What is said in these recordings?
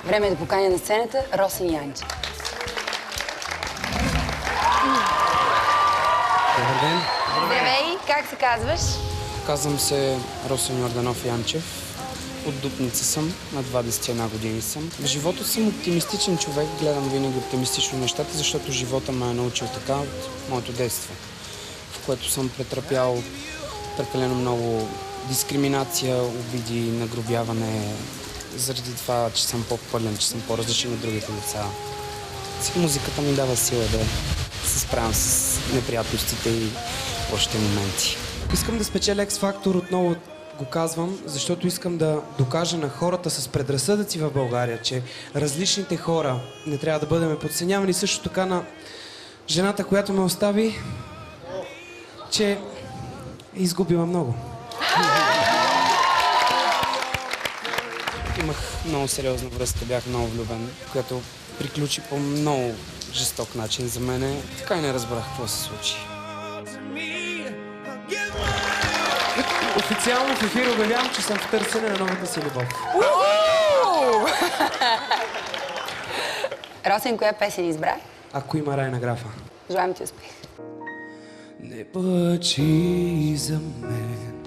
Време е да поканя на сцената Росен Янчев. Добър ден. Здравей, как се казваш? Казвам се Росен Йорданов Янчев. От Дупница съм, на 21 години съм. В живота съм оптимистичен човек, гледам винаги оптимистично нещата, защото живота ме е научил така от моето детство, в което съм претърпял прекалено много дискриминация, обиди, нагрубяване, заради това, че съм по-пълен, че съм по-различен от другите деца. Музиката ми дава сила да се справям с неприятностите и лошите моменти. Искам да спечеля X-Factor, отново го казвам, защото искам да докажа на хората с предразсъдъци в България, че различните хора не трябва да бъдем подценявани. Също така на жената, която ме остави, че е изгубила много. Имах много сериозна връзка, бях много влюбен, която приключи по много жесток начин за мене. Така и не разбрах какво се случи. Официално в ефир обявявам, че съм в търсене на новата си любов. Росен, коя песен избра? Ако има рай на графа. Желаем ти успех. Не плачи за мен,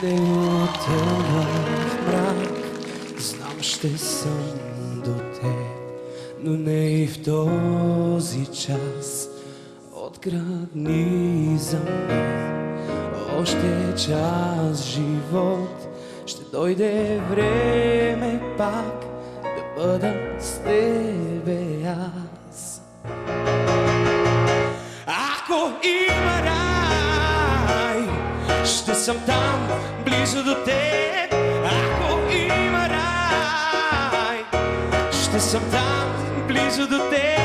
не отъва в мрак. Знам, ще съм до те, но не и в този час. Отградни за мен още час живот. Ще дойде време пак да бъда с тебе аз. Ако има рай, ще съм там, близо до теб. Ако има рай, ще съм там, близо до теб.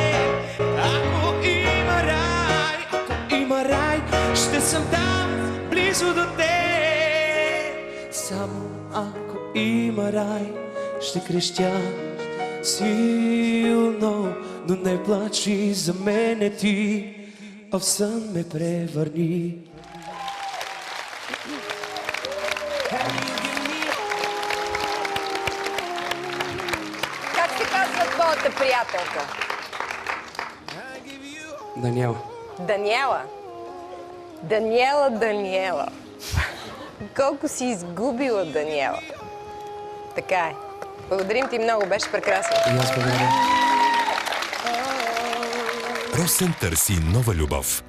Ако има рай, ще съм там, близо до теб. Само ако има рай, ще крещя силно, но не плачи за мене ти, а в сън ме превърни. Как се казва твоята приятелка? Даниела. Даниела. Даниела. Колко си изгубила, Даниела. Така е. Благодарим ти много, беше прекрасно. И аз благодаря. Росен търси нова любов.